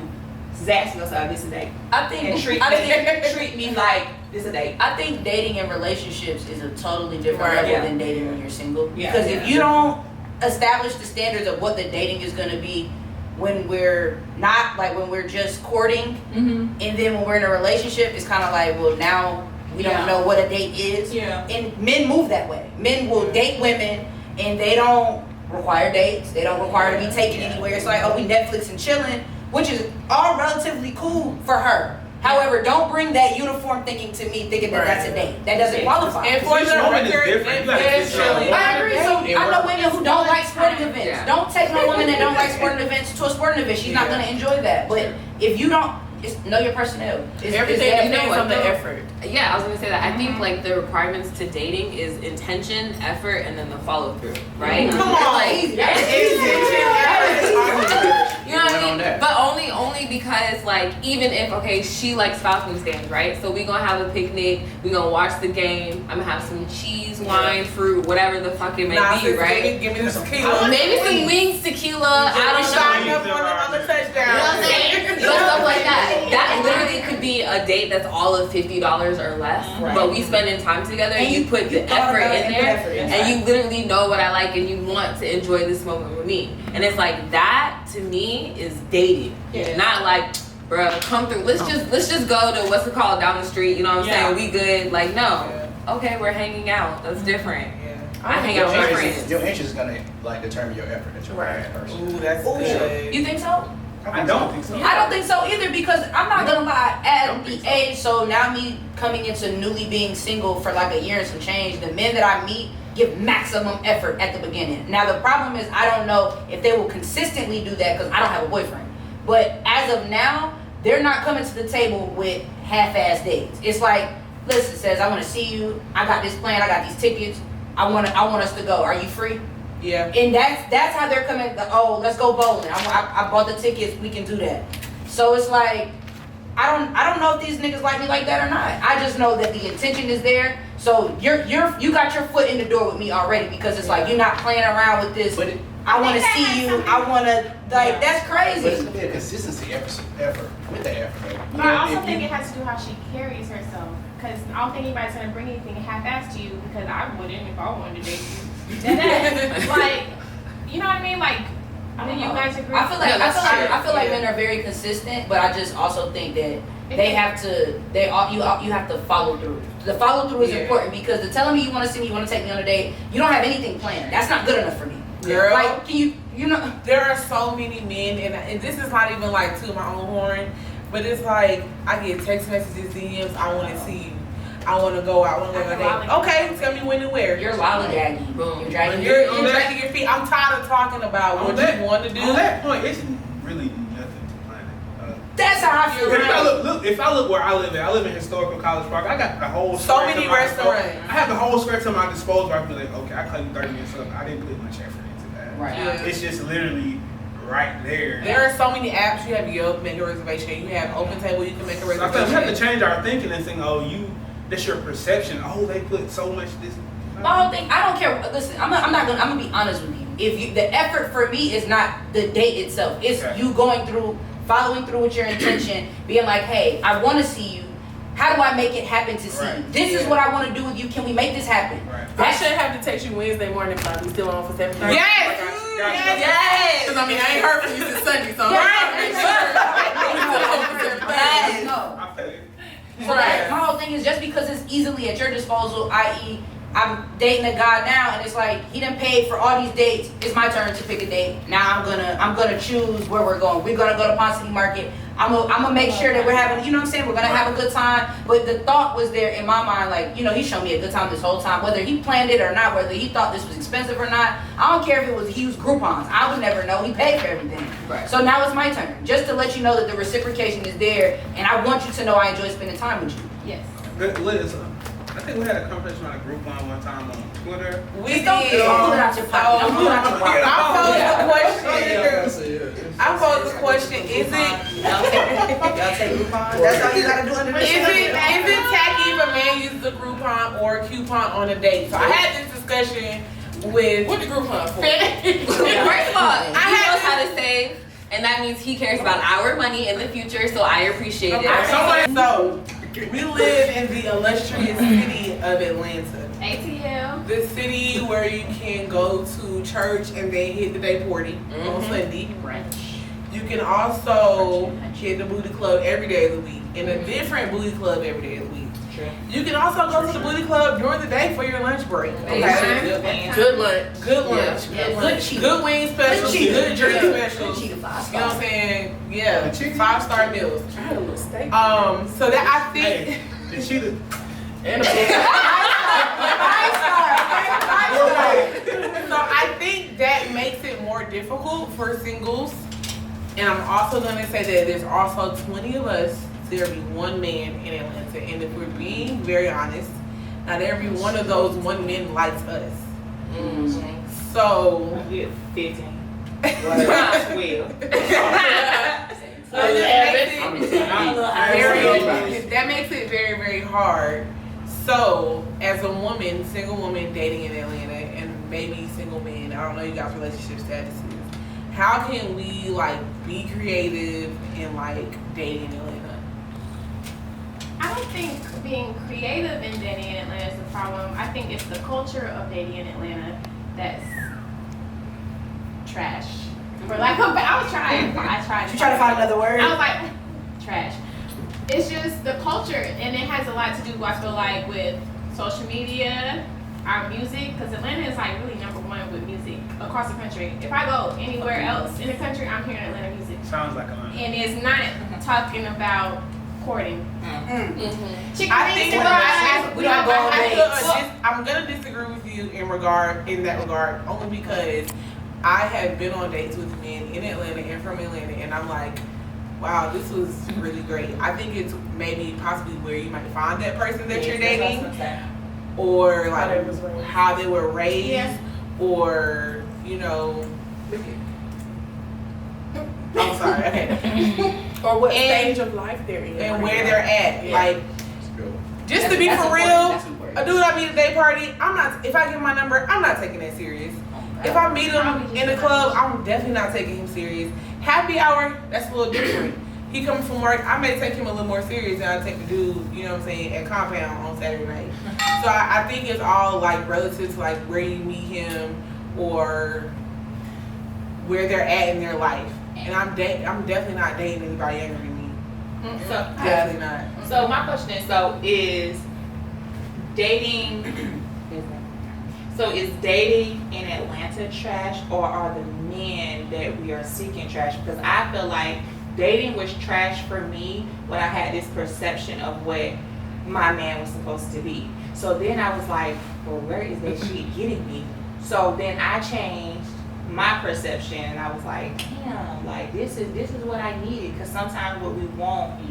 Zaxby's or this is a date. I think And treat me like this a date. I think dating and relationships is a totally different level than dating when you're single. Yeah. Because if you don't establish the standards of what the dating is going to be when we're not, like when we're just courting, and then when we're in a relationship, it's kind of like, well, now we don't know what a date is. Yeah. And men move that way. Men will date women and they don't require dates. They don't require to be taken anywhere. It's like, oh, we Netflix and chilling, which is all relatively cool for her. However, don't bring that uniform thinking to me thinking that that's a date. That doesn't qualify. And for the record, I agree. So I know women who don't like sporting events. Yeah. Don't take no woman that don't like sporting events to a sporting event. She's not going to enjoy that. But if you don't, just know your personnel. everything depends on the effort. Yeah, I was gonna say that. I think like the requirements to dating is intention, effort, and then the follow through, right? Come on. Like, you know what I mean? But only because like even if she likes Falcons games, right? So we gonna have a picnic, we gonna watch the game. I'm gonna have some cheese, wine, fruit, whatever the fuck it may be, right? Give me the tequila. Maybe some wings, tequila. I don't Shine know. up on the touchdown. You know what I'm saying? But stuff like that. That literally could be a date that's all of $50 or less. Right. But we spending time together and you put the effort in there and you literally know what I like and you want to enjoy this moment with me. And it's like that to me is dating. Yeah. Not like, bruh, come through. Let's just go to what's it called down the street, you know what I'm saying? We good. Like no. Okay, we're hanging out. That's different. I hang out with my friends. Your interest is gonna like determine your effort that you're right. Person. Ooh, that's good. You think so? I don't think so. I don't think so either because I'm not gonna lie, at the age, so now me coming into newly being single for like a year and some change, the men that I meet give maximum effort at the beginning. Now the problem is I don't know if they will consistently do that because I don't have a boyfriend. But as of now, they're not coming to the table with half-ass dates. It's like, listen, says I want to see you, I got this plan, I got these tickets, I want us to go. Are you free? Yeah. And that's how they're coming. Oh, let's go bowling. I bought the tickets. We can do that. So it's like I don't know if these niggas like me like that or not. I just know that the intention is there. So you got your foot in the door with me already because it's like you're not playing around with this. I want to see you. I want to like that's crazy. But it's gonna be a consistency effort with the effort. But I also think it has to do how she carries herself. Because I don't think anybody's gonna bring anything half-assed to you because I wouldn't if I wanted to date you. Like, you know what I mean? Like, then you guys agree. I feel like men are very consistent, but I just also think that they have to. You have to follow through. The follow through is important because the telling me you want to see me, you want to take me on a date, you don't have anything planned. That's not good enough for me. Girl, like can you know? There are so many men, and this is not even like to my own horn, but it's like I get text messages, DMs. I want to see you. I want to go out. I want to go on a date. Okay, tell me when and where. You're lollygagging. Boom. You're dragging your feet. I'm tired of talking about what you want to do. On that point, it's really nothing to plan. That's how I feel. If I look where I live at, I live in historical College Park. I got the whole so many restaurants. I have the whole stretch at my disposal. I can be like, okay, I cut you 30 minutes up. I didn't put much effort into that. Right. Yeah. It's just literally right there. There are so many apps. You have Yelp, make a reservation. You have Open Table, you can make a I reservation. think we have to change our thinking and think, oh, you that's your perception. Oh, they put so much this. My whole thing, I don't care. Listen, I'm gonna be honest with you. If the effort for me is not the date itself, it's you going through, following through with your intention, being like, hey, I want to see you. How do I make it happen to see you? This is what I want to do with you. Can we make this happen? I shouldn't have to text you Wednesday morning because I'm still on for 7:30. Yes! Yes! Because I mean, I ain't heard from you since Sunday, so So that, my whole thing is just because it's easily at your disposal, i.e., I'm dating a guy now, and it's like he done paid for all these dates. It's my turn to pick a date. Now I'm gonna choose where we're going. We're gonna go to Ponce City Market. I'm gonna make sure that we're having, you know what I'm saying, we're gonna have a good time. But the thought was there in my mind, like, you know, he showed me a good time this whole time, whether he planned it or not, whether he thought this was expensive or not. I don't care if it was, he used Groupons. I would never know. He paid for everything. Right. So now it's my turn, just to let you know that the reciprocation is there, and I want you to know I enjoy spending time with you. Yes. Liz, I think we had a conversation on a group one time on Twitter. We did. Don't pull it out your pocket. Don't pull it out your pocket. I posed the question, is it Y'all take Groupon? That's all you gotta do under the is it tacky if a man uses a Groupon or a coupon on a date? So I had this discussion with what the Groupon for? First of all, he knows how to save, and that means he cares about our money in the future, so I appreciate it. So we live in the illustrious city of Atlanta. ATL. The city where you can go to church and then hit the day party on Sunday. You can also hit the booty club every day of the week, in a different booty club every day of the week. You can also go to the booty club during the day for your lunch break. Okay. Good lunch. Good lunch. Good wing specials. Good drink specials. You know what I'm saying? Yeah. 5-star meals. I had a little steak. So that I think. The cheetah. And a So I think that makes it more difficult for singles. And I'm also going to say that there's also 20 of us. There'll be one man in Atlanta. And if we're being very honest, not every one of those one men likes us. So we get 15. That makes it very, very hard. So, as a woman, single woman dating in Atlanta, and maybe single men, I don't know you guys' relationship statuses. How can we like be creative and like dating in Atlanta? I don't think being creative in dating in Atlanta is the problem. I think it's the culture of dating in Atlanta that's trash. For lack of, I tried. You try to find another word? I was like, trash. It's just the culture, and it has a lot to do, I feel like, with social media, our music, because Atlanta is like really #1 with music across the country. If I go anywhere else in the country, I'm hearing Atlanta music. Sounds like Atlanta. And it's not talking about courting. I'm gonna disagree with you in that regard, only because I have been on dates with men in Atlanta and from Atlanta, and I'm like, wow, this was really great. I think it's maybe possibly where you might find that person that you're dating, or like how they were raised, or you know. I'm sorry. Okay. Or what stage of life they're in, and where they're at. Like, just to be for real, a dude I meet at a day party, if I give my number, I'm not taking that serious. If I meet him in the club, I'm definitely not taking him serious. Happy hour, that's a little different. He comes from work, I may take him a little more serious than I take the dude, you know what I'm saying, at Compound on Saturday night. So I think it's all like relative to like where you meet him or where they're at in their life. And I'm definitely not dating anybody younger than me. So definitely not. So my question is dating is dating in Atlanta trash, or are the men that we are seeking trash? Because I feel like dating was trash for me when I had this perception of what my man was supposed to be. So then I was like, well, where is that shit getting me? So then I changed my perception, and I was like, damn, like this is what I needed. Because sometimes what we want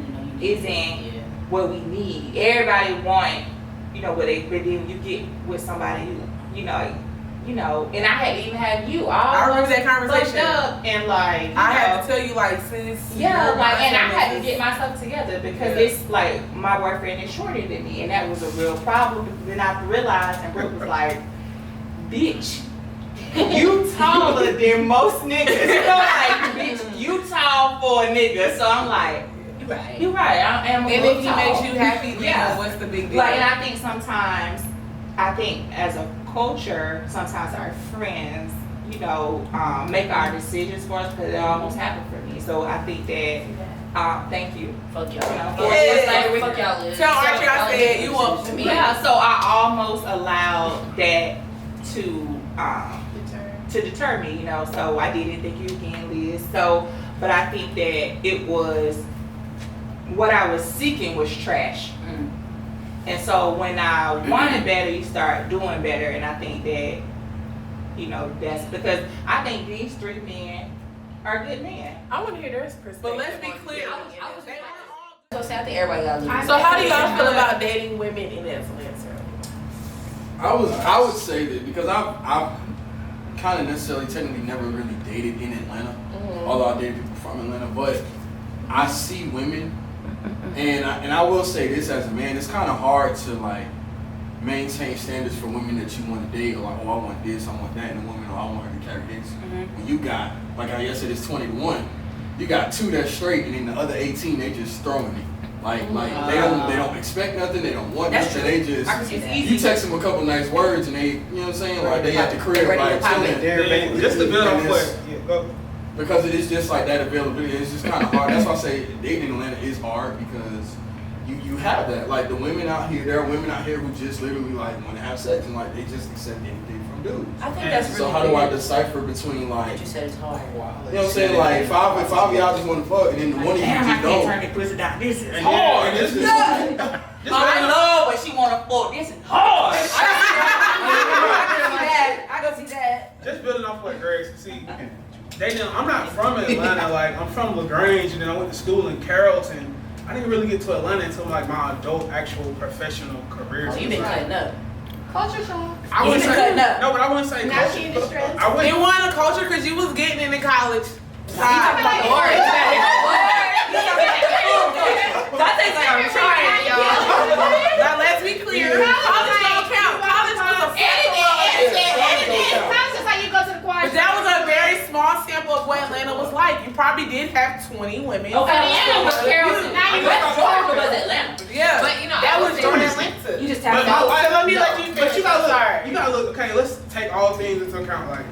isn't what we need. Everybody want, but then you get with somebody who, you know, and I had even had you all I remember that conversation. up and like I had to tell you like sis. Yeah, like and I had to get myself together because it's like my boyfriend is shorter than me and that was a real problem. Then I realized and Brooke was like, bitch, you taller than most niggas. You know, like bitch, you tall for a nigga. So I'm like, you're right. I am a and little if he tall. makes you happy, then what's the big deal? Like, and I think sometimes, as a culture, sometimes our friends, you know, make our decisions for us because it almost happened for me. So I think that, thank you. Fuck y'all. Fuck y'all, Liz. Tell Archie I said you up to me. Yeah, so I almost allowed that to deter me, you know. So I didn't think you again, Liz. So, but I think that it was what I was seeking was trash. And so when I wanted better, you start doing better. And I think that, you know, that's because I think these 3 men are good men. I want to hear their perspective. But let's be clear. I think everybody got to lose. So how do y'all feel about dating women in Atlanta? I would say that because I've kind of necessarily technically never really dated in Atlanta, although I dated people from Atlanta, but I see women. And I will say this as a man, it's kind of hard to like maintain standards for women that you want to date, or like, oh, I want this, I want that, and a woman, oh, I want her to carry this. When you got, like I said, it's 20-1, you got 2 that's straight, and then the other 18 they just throwing it. Like they don't expect nothing, they don't want nothing, they just you text them a couple nice words and they, you know what I'm saying, like they at the crib like chilling. Just to build on what. Because it's just like that availability. It's just kind of hard. That's why I say dating in Atlanta is hard because you have that. Like the women out here, there are women out here who just literally like want to have sex and like they just accept anything from dudes. I think that's really so how do I decipher between like? You said it's hard. You know what I'm saying? Like five of y'all just want to fuck and then the one of you just don't. Turn the pussy down. This is hard. I love when she want to fuck. This is hard. I go see that. Just building off what Greg said. See, I'm not from Atlanta. Like I'm from LaGrange, and then I went to school in Carrollton. I didn't really get to Atlanta until like my adult, actual professional career. Oh, you been cutting up. Culture shock. I wouldn't say no, but I wouldn't say Now culture. she in distress. It wasn't a culture because you was getting into college. Talking about the word. Dante's like, I'm trying, y'all. Now let's be clear. College don't count. College was a College is like you go to the choir. But that was a very small sample of what Atlanta was like. You probably did have 20 women. Atlanta was Carrollton. Now you Georgia was Atlanta. Yeah, But you know, that I was would Georgia say- Atlanta. You just But tapped out. let me let you finish. But you gotta Sorry. look. You gotta look. Okay, let's take all things into account. Like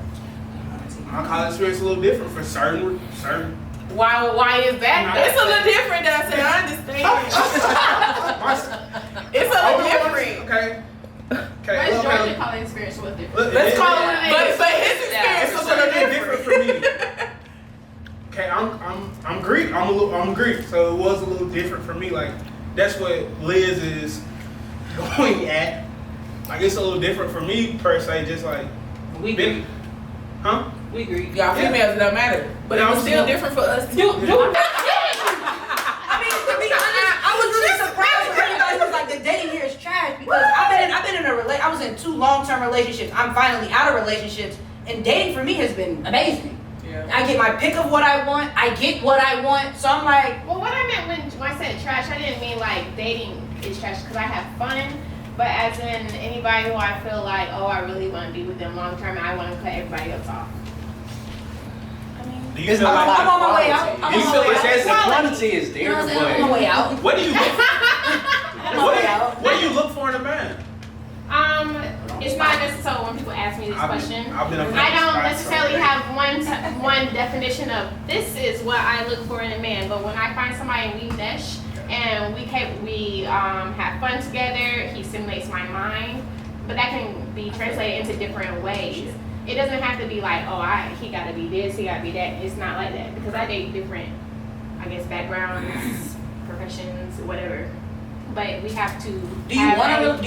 my college experience is a little different for certain. Why is that? It's a little different, I say. I understand. It's a little different. Okay. Where's Georgia college experience was different? Let's call it what it is. But his experience It's was a a little little different. different for me. Okay, I'm Greek. I'm Greek, so it was a little different for me. Like that's what Liz is going at. Like it's a little different for me per se. Just like We agree. huh? We agree. Y'all females, it don't matter. But it was still different for us too. I mean, to be honest, I was really surprised when everybody was like, the dating here is trash because I've been in I was in 2 long-term relationships. I'm finally out of relationships, and dating for me has been amazing. Yeah. I get my pick of what I want. I get what I want. So I'm like, Well, what I meant when I said trash, I didn't mean like dating is trash because I have fun. But as in anybody who I feel like, oh, I really want to be with them long term, and I want to cut everybody else off. Do you feel like I'm on my way out. I'm do you on feel my way like out. that's The quantity is You there, know what I'm saying? I'm on my way out. what do you look I'm on my way out. what do you look for in a man? It's not necessarily when people ask me this question. I've been I don't necessarily have one definition of this is what I look for in a man, but when I find somebody and we mesh and we have fun together, he stimulates my mind, but that can be translated into different ways. It doesn't have to be like, oh, he gotta be this, he gotta be that. It's not like that because I date different, I guess, backgrounds, professions, whatever. But we have to. Do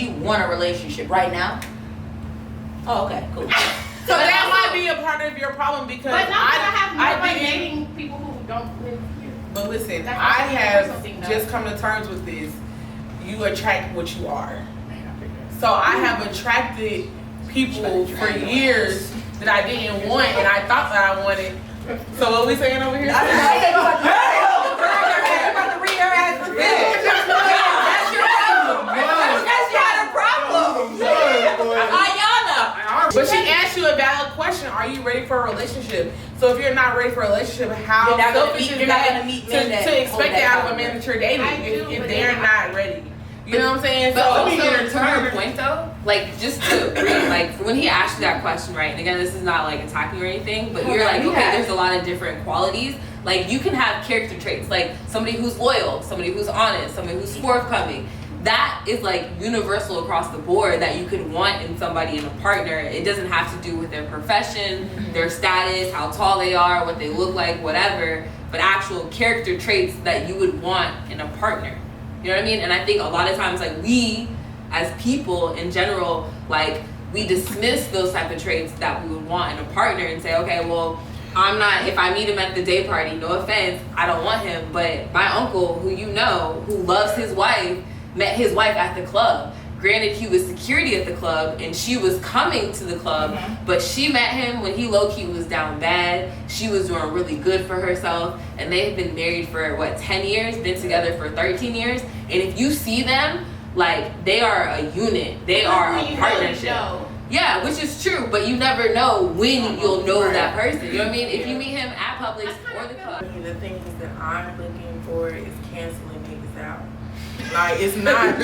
you want a relationship right now? Oh, okay, cool. So that might be a part of your problem because But not that I have didn't- dating people who don't live here. But listen, That's I also a have personal thing, though. just come to terms with this. You attract what you are. So I have attracted people for years that I didn't want and I thought that I wanted. So what we saying over here? About to read her ass for bed. That's your problem. That's your problem. Ayana. But she asked you a valid question. Are you ready for a relationship? So if you're not ready for a relationship, how selfish is that to expect that out of a man that you're dating if they're not ready? You know what I'm saying? But so also, to her point though, like, just to agree, like, when he asked you that question, right, and again, this is not, like, attacking or anything, but you're like, okay, there's a lot of different qualities. Like, you can have character traits, like, somebody who's loyal, somebody who's honest, somebody who's forthcoming. That is, like, universal across the board that you could want in somebody, in a partner. It doesn't have to do with their profession, their status, how tall they are, what they look like, whatever, but actual character traits that you would want in a partner. You know what I mean? And I think a lot of times, like, we as people in general, like, we dismiss those type of traits that we would want in a partner and say, okay, well, I'm not, if I meet him at the day party, no offense, I don't want him. But my uncle, who you know, who loves his wife, met his wife at the club. Granted, he was security at the club and she was coming to the club, but she met him when he low-key was down bad. She was doing really good for herself, and they've been married for, 10 years, been together for 13 years. And if you see them, like, they are a unit. They are a partnership. Yeah, which is true, but you never know when you'll know that person. You know what I mean? If you meet him at Publix or the club. The things that I'm looking for is canceling niggas out. Like, it's not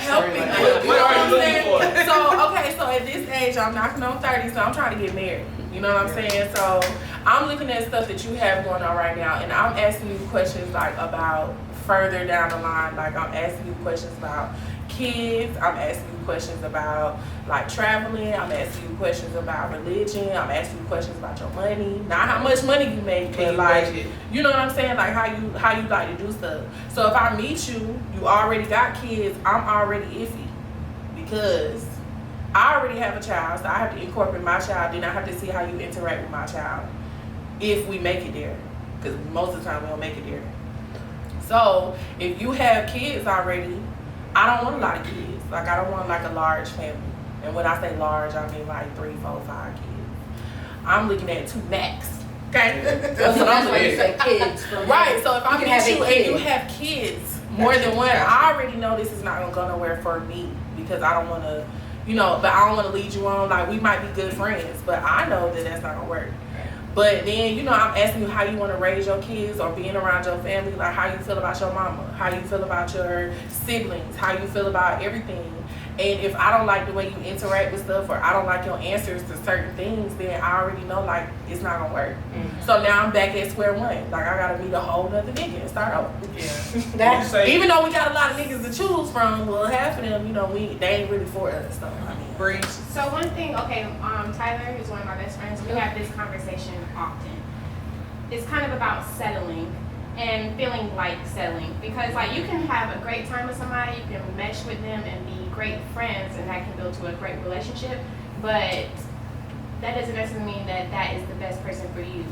helping. What are you looking for? So, okay, so at this age, I'm knocking on 30, so I'm trying to get married. You know what I'm saying? So, I'm looking at stuff that you have going on right now, and I'm asking you questions, like, about further down the line. Like, I'm asking you questions about kids. I'm asking you questions about, like, traveling. I'm asking you questions about religion. I'm asking you questions about your money. Not how much money you make, but, like, you know what I'm saying? Like, how you like to do stuff. So if I meet you, you already got kids, I'm already iffy. Because I already have a child, so I have to incorporate my child. Then I have to see how you interact with my child if we make it there. Because most of the time we don't make it there. So if you have kids already, I don't want a lot of kids. Like, I don't want, like, a large family. And when I say large, I mean, like, 3, 4, 5 kids. I'm looking at 2 max. Okay? That's what I'm looking at. Kids. Right, so if I meet you and you have kids, more than one, I already know this is not going to go nowhere for me. Because I don't want to, but I don't want to lead you on. Like, we might be good friends, but I know that that's not going to work. But then, I'm asking you how you want to raise your kids or being around your family, like how you feel about your mama, how you feel about your siblings, how you feel about everything. And if I don't like the way you interact with stuff or I don't like your answers to certain things, then I already know, like, it's not going to work. So now I'm back at square one. Like, I got to meet a whole nother nigga and start over. Yeah. Even though we got a lot of niggas to choose from, well, half of them, they ain't really for us. So, I mean, breach. So one thing, Tyler, who's one of my best friends, we have this conversation often. It's kind of about settling and feeling like settling, because, like, you can have a great time with somebody, you can mesh with them and be great friends, and that can build to a great relationship, but that doesn't necessarily mean that that is the best person for you.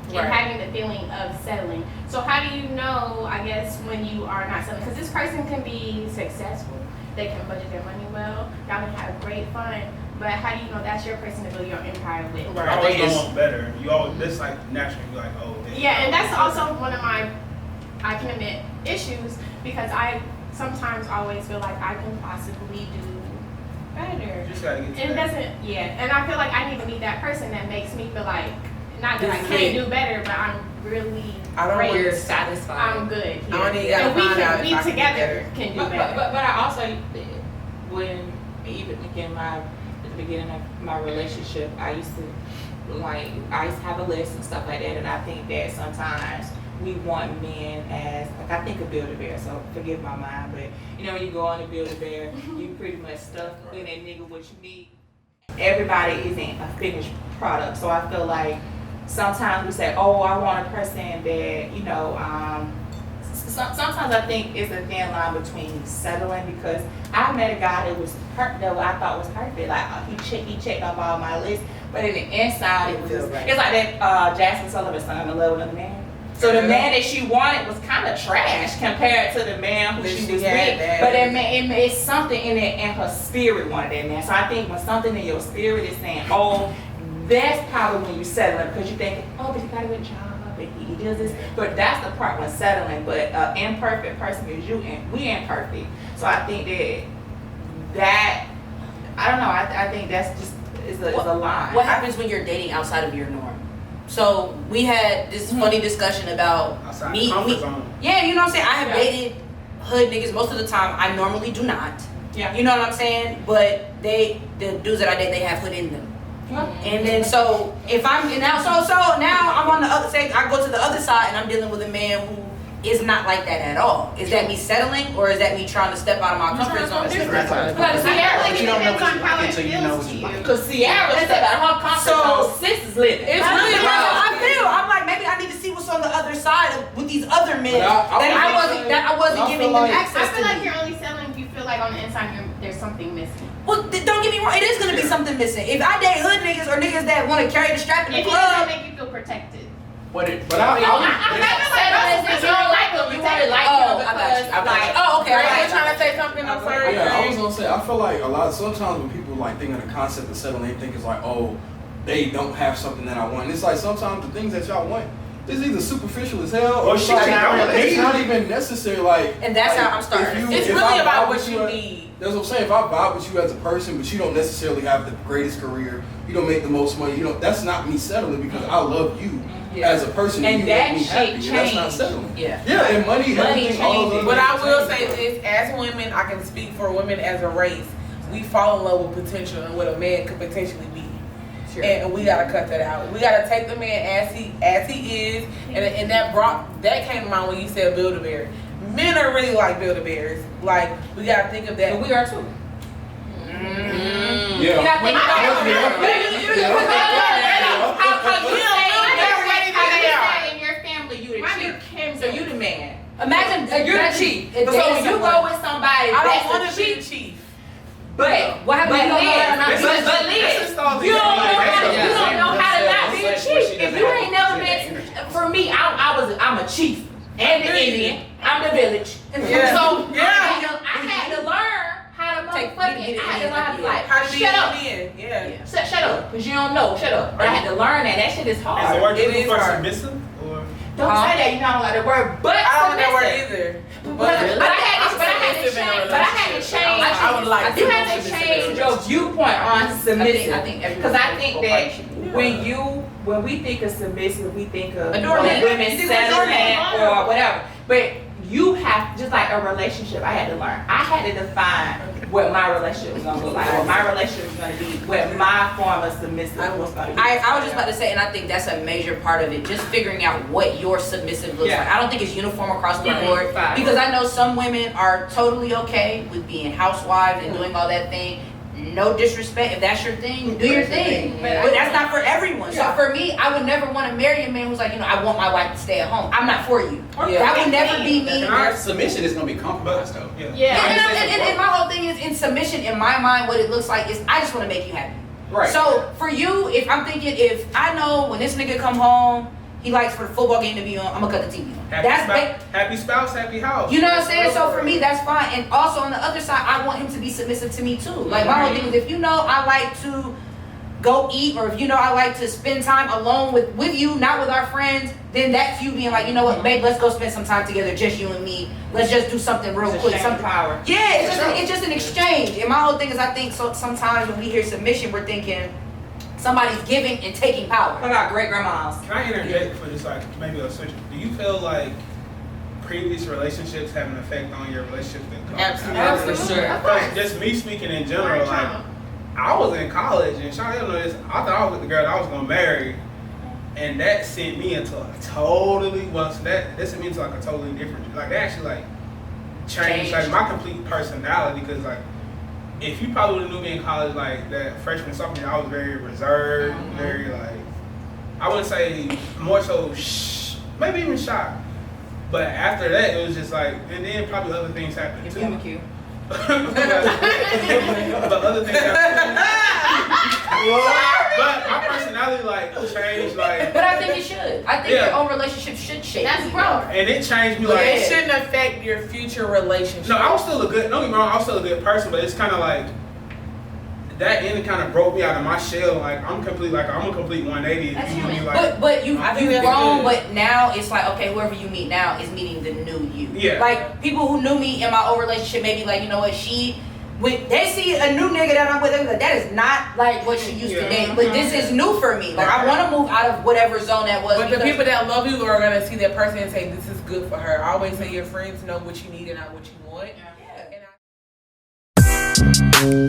Right. And having the feeling of settling. So how do you know, I guess, when you are not settling? Because this person can be successful, they can budget their money well, y'all can have great fun, but how do you know that's your person to build your empire with? Right. I always want better. You always, this, like, naturally, you're like, oh. Yeah, and that's also one of my, I can admit, issues, because I sometimes always feel like I can possibly do better. You just gotta get to and that. And I feel like I need to meet that person that makes me feel like, not that I can't do better, but I'm really great. You're satisfied. I'm good here. I only gotta find out if I can together can do better. But I also, when even again at the beginning of my relationship, I used to have a list and stuff like that, and I think that sometimes we want men as, like, I think of Build-A-Bear, so forgive my mind, but when you go on to Build-A-Bear, you pretty much stuff in that nigga what you need. Everybody isn't a finished product, so I feel like sometimes we say, oh, I want a person that, sometimes I think it's a thin line between settling, because I met a guy that was that I thought was perfect. Like, he checked off all my lists, but in the inside it was just, it's like that Jasmine Sullivan song, "In Love with Another Man." So the man that she wanted was kind of trash compared to the man who she was with. But it's something in it, and her spirit wanted that man. So I think when something in your spirit is saying, oh, that's probably when you settle it, because you think, oh, but he got a good job, and he does this. But that's the part when settling. But imperfect person is you, and we imperfect. So I think that I don't know. I think that's just is a line. What happens when you're dating outside of your norm? So we had this funny discussion about me. Yeah, you know what I'm saying? I have dated hood niggas most of the time. I normally do not. Yeah. You know what I'm saying? But the dudes that I date, they have hood in them. And then so if I'm now I'm on the other side. I go to the other side and I'm dealing with a man who is not like that at all. Is that me settling, or is that me trying to step out of my comfort zone? Because Sierra, you don't know what you like until you know what you like. Because Sierra stepped out of her comfort zone. Sis is living. It's really how I feel. I'm like, maybe I need to see what's on the other side with these other men that I wasn't giving them access to. I feel like you're only settling if you feel like on the inside there's something missing. Well, don't get me wrong. It is gonna be something missing. If I date hood niggas or niggas that want to carry the strap in the club, it doesn't make you feel protected. I feel like you don't like him. You want to like him because okay. Are you trying to say something? I'm sorry. Yeah, I was gonna say. I feel like sometimes when people like think of the concept of settling, they think it's like, oh, they don't have something that I want. And it's like sometimes the things that y'all want is either superficial as hell, or it's not even necessary. Like, and that's how I'm starting. It's really about what you need. That's what I'm saying. If I vibe with you as a person, but you don't necessarily have the greatest career, you don't make the most money, that's not me settling, because I love you as a person, and you that make me happy. shit That's not settling. Yeah, and money changes. But I will say this: as women, I can speak for women as a race. We fall in love with potential and what a man could potentially be. Sure. And we gotta cut that out. We gotta take the man as he is, and that came to mind when you said Build-A-Bear. Men are really like Build-A-Bears. Like, we gotta think of that. But we are too. Yeah. In your family, you the chief. So you the man. Imagine you're the chief. So when you go with somebody, I don't want that's to the be the chief. But Liz, you don't know how to not be a chief. If you ain't never been, for me, I'm a chief and the Indian. I'm the village. Yeah. So I had to learn how to motherfucking. I had to learn how to be like, shut up. Yeah. Shut up, because you don't know. Shut up. But I had to learn that. That shit is hard. Is the word It is for hard. submissive? Or? Don't say that. You don't like the word. But I don't know that word either. But I had to change. You have to change your viewpoint on submissive. Because I think that when we think of submissive, we think of women settling or whatever. But you have, just like a relationship, I had to learn. I had to define what my relationship was gonna look like, what my relationship was gonna be, what my form of submissive was gonna be. I was just about to say, and I think that's a major part of it, just figuring out what your submissive looks like. I don't think it's uniform across the board, because I know some women are totally okay with being housewives and doing all that thing. No disrespect, if that's your thing, do your thing. But that's not for everyone. So for me, I would never want to marry a man who's like, I want my wife to stay at home. I'm not for you. That would never be me. Our submission is going to be compromised though. And my whole thing is, in submission, in my mind, what it looks like is, I just want to make you happy. Right. So for you, if I'm thinking, if I know when this nigga come home, he likes for the football game to be on, I'm gonna cut the TV on. Happy spouse, happy house. You know what I'm saying? So for me, that's fine. And also on the other side, I want him to be submissive to me too. Like, my whole thing is, if I like to go eat, or if I like to spend time alone with you, not with our friends, then that's you being like, you know what, babe, let's go spend some time together, just you and me. Let's just do something real quick. Some power. Yeah, it's just an exchange. And my whole thing is, I think sometimes when we hear submission, we're thinking somebody's giving and taking power. I got great grandmas. Can I interject for just like maybe a switch? Do you feel like previous relationships have an effect on your relationship? Absolutely. For sure. Just me speaking in general, like, I was in college and Shawty know this. I thought I was with the girl that I was gonna marry, and that sent me into a totally that sent me into like a totally different, like, that actually like changed like my complete personality, because like, if you probably would have knew me in college, like that freshman, sophomore year, I was very reserved, very like, I wouldn't say more so, maybe even shy. But after that, it was just like, and then probably other things happened too. But other things happened. But my personality like changed like. But I think it should. I think your own relationship should shape. That's growth. And it changed me like. It shouldn't affect your future relationship. No, I was still a good. Don't get me wrong, I was still a good person, but it's kind of like that ending kind of broke me out of my shell. Like I'm a complete 180. That's If you human. like, But you've I think that's grown. good. But now it's like, okay, whoever you meet now is meeting the new you. Yeah. Like people who knew me in my old relationship, maybe like, you know what, they see a new nigga that I'm with, they're like, that is not like what she used to date. But this is new for me. Like I want to move out of whatever zone that was. But the people that love you are gonna see that person and say, this is good for her. I always say your friends know what you need and not what you want. Yeah.